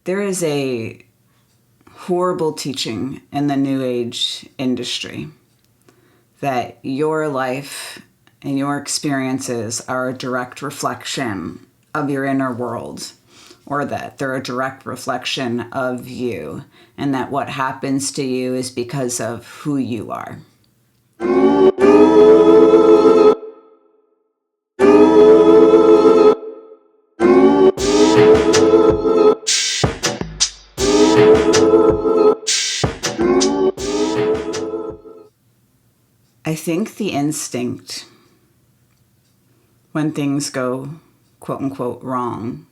There is a horrible teaching in the New Age industry that your life and your experiences are a direct reflection of your inner world, or that they're a direct reflection of you, and that what happens to you is because of who you are. I think the instinct when things go quote unquote wrong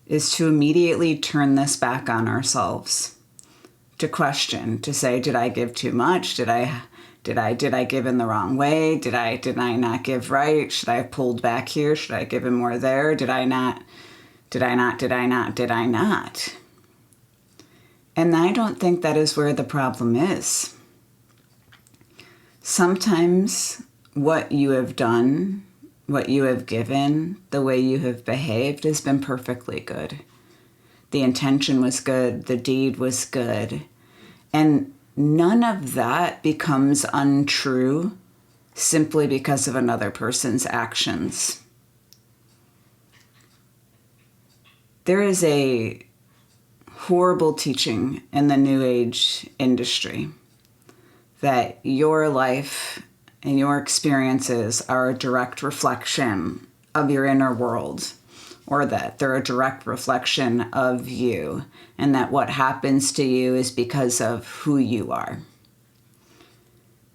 is to immediately turn this back on ourselves, to question, to say, did I give too much? Did I give in the wrong way? Did I not give right? Should I have pulled back here? Should I have given more there? Did I not? And I don't think that is where the problem is. Sometimes what you have done, what you have given, the way you have behaved has been perfectly good. The intention was good, the deed was good. And none of that becomes untrue simply because of another person's actions. There is a horrible teaching in the New Age industry that your life and your experiences are a direct reflection of your inner world, or that they're a direct reflection of you, and that what happens to you is because of who you are.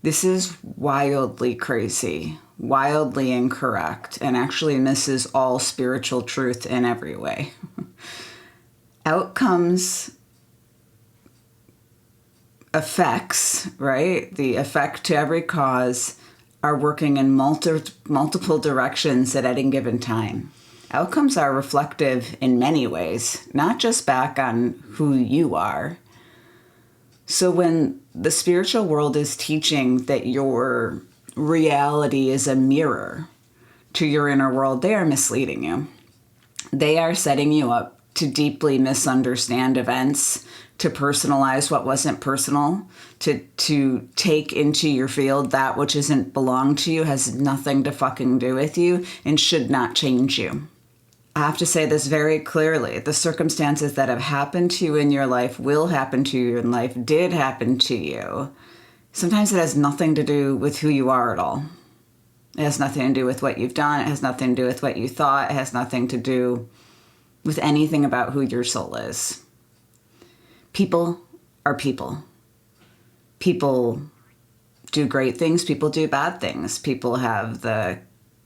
This is wildly crazy, wildly incorrect, and actually misses all spiritual truth in every way. Outcomes, effects, right? The effect to every cause are working in multiple directions at any given time. Outcomes are reflective in many ways, not just back on who you are. So when the spiritual world is teaching that your reality is a mirror to your inner world, they are misleading you. They are setting you up to deeply misunderstand events, to personalize what wasn't personal, to take into your field that which isn't belong to you, has nothing to fucking do with you, and should not change you. I have to say this very clearly. The circumstances that have happened to you in your life will happen to you in life, did happen to you. Sometimes it has nothing to do with who you are at all. It has nothing to do with what you've done. It has nothing to do with what you thought. It has nothing to do with anything about who your soul is. People are people. People do great things. People do bad things. People have the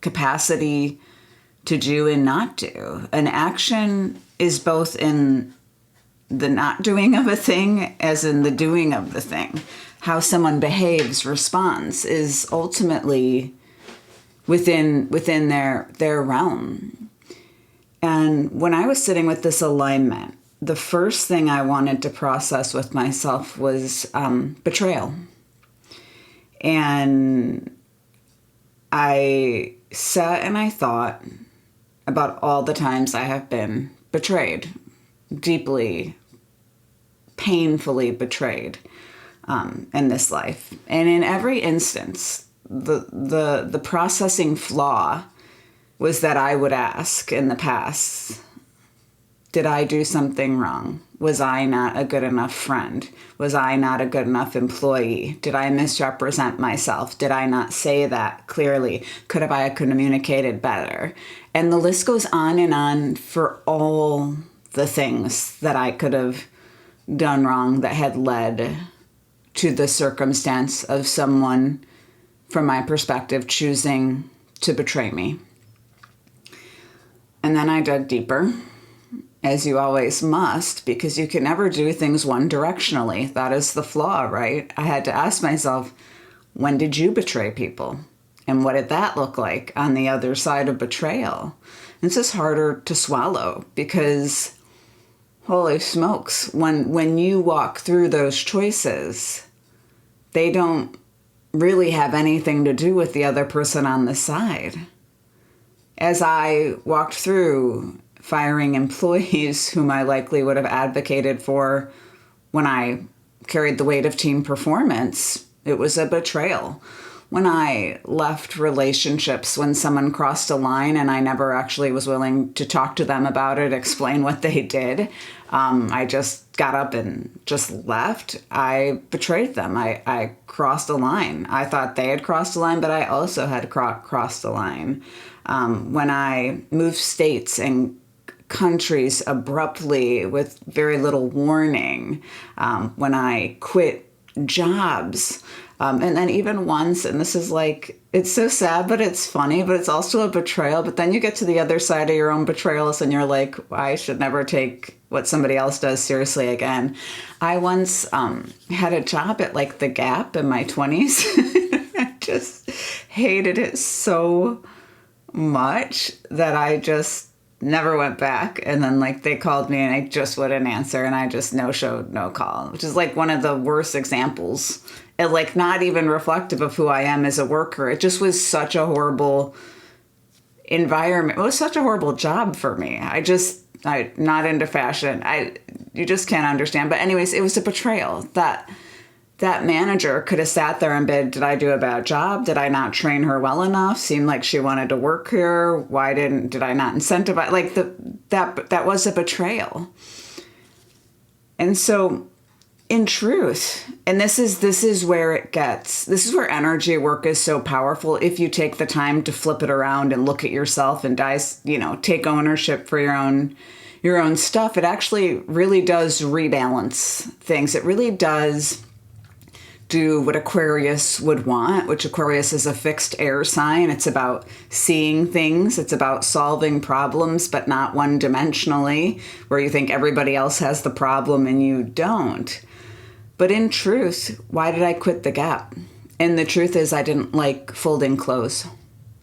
capacity to do and not do. An action is both in the not doing of a thing as in the doing of the thing. How someone behaves, responds, is ultimately within their realm. And when I was sitting with this alignment, the first thing I wanted to process with myself was betrayal. And I sat and I thought about all the times I have been betrayed, deeply, painfully betrayed in this life. And in every instance, the processing flaw was that I would ask in the past, did I do something wrong? Was I not a good enough friend? Was I not a good enough employee? Did I misrepresent myself? Did I not say that clearly? Could have I communicated better? And the list goes on and on for all the things that I could have done wrong that had led to the circumstance of someone, from my perspective, choosing to betray me. And then I dug deeper, as you always must, because you can never do things one directionally. That is the flaw, right? I had to ask myself, when did you betray people? And what did that look like on the other side of betrayal? It's just harder to swallow because, holy smokes, when you walk through those choices, they don't really have anything to do with the other person on the side. As I walked through firing employees whom I likely would have advocated for when I carried the weight of team performance. It was a betrayal. When I left relationships, when someone crossed a line and I never actually was willing to talk to them about it, explain what they did, I just got up and just left. I betrayed them. I crossed a line. I thought they had crossed a line, but I also had crossed a line. When I moved states and countries abruptly with very little warning, when I quit jobs, and then even once, and this is like, it's so sad, but it's funny, but it's also a betrayal. But then you get to the other side of your own betrayals and you're like, I should never take what somebody else does seriously again. I once had a job at like the Gap in my 20s. I just hated it so much that I just never went back. And then like they called me and I just wouldn't answer, and I just no showed, no call, which is like one of the worst examples. And like not even reflective of who I am as a worker. It just was such a horrible environment. It was such a horrible job for me. I'm not into fashion. You just can't understand. But anyways, it was a betrayal. That manager could have sat there and been, did I do a bad job? Did I not train her well enough? Seemed like she wanted to work here. Why did I not incentivize? Like that was a betrayal. And so in truth, and this is where energy work is so powerful. If you take the time to flip it around and look at yourself and take ownership for your own stuff, it actually really does rebalance things. It really does do what Aquarius would want, which Aquarius is a fixed air sign. It's about seeing things. It's about solving problems, but not one-dimensionally, where you think everybody else has the problem and you don't. But in truth, why did I quit the Gap? And the truth is I didn't like folding clothes.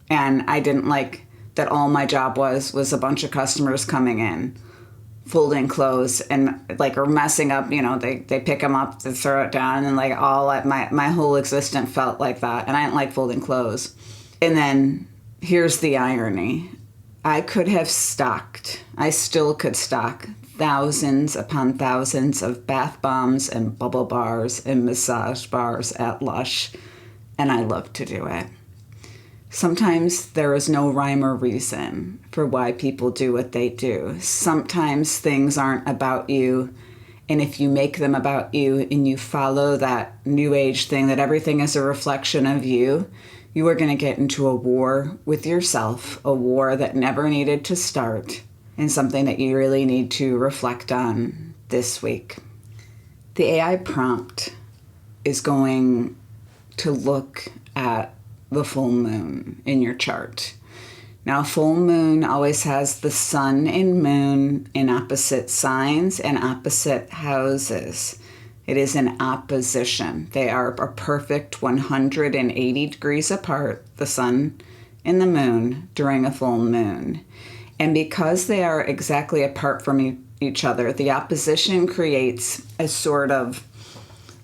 And I didn't like that all my job was a bunch of customers coming in, folding clothes and like, or messing up, they pick them up, they throw it down, and like my whole existence felt like that. And I didn't like folding clothes. And then here's the irony. I could have I still could stock thousands upon thousands of bath bombs and bubble bars and massage bars at Lush, and I love to do it. Sometimes there is no rhyme or reason for why people do what they do. Sometimes things aren't about you, and if you make them about you and you follow that new age thing that everything is a reflection of you, you are going to get into a war with yourself, a war that never needed to start, and something that you really need to reflect on this week. The AI prompt is going to look at the full moon in your chart. Now, full moon always has the sun and moon in opposite signs and opposite houses. It is in opposition. They are a perfect 180 degrees apart, the sun and the moon, during a full moon. And because they are exactly apart from each other, the opposition creates a sort of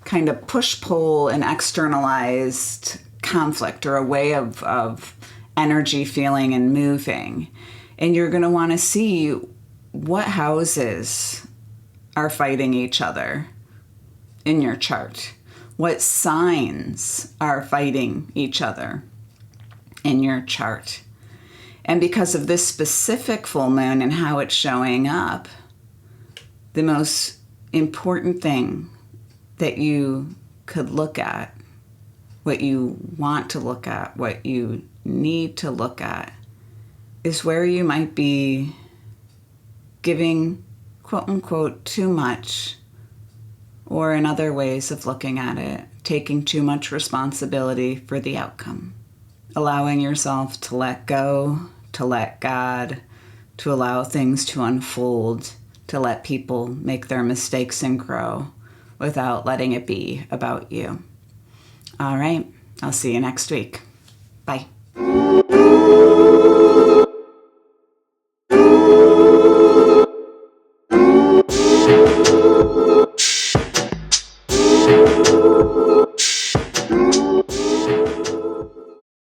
kind of push-pull and externalized conflict, or a way of energy feeling and moving. And you're going to want to see what houses are fighting each other in your chart. What signs are fighting each other in your chart. And because of this specific full moon and how it's showing up, the most important thing that you could look at, what you want to look at, what you need to look at, is where you might be giving, quote unquote, too much, or in other ways of looking at it, taking too much responsibility for the outcome. Allowing yourself to let go, to let God, to allow things to unfold, to let people make their mistakes and grow without letting it be about you. All right, I'll see you next week. Bye.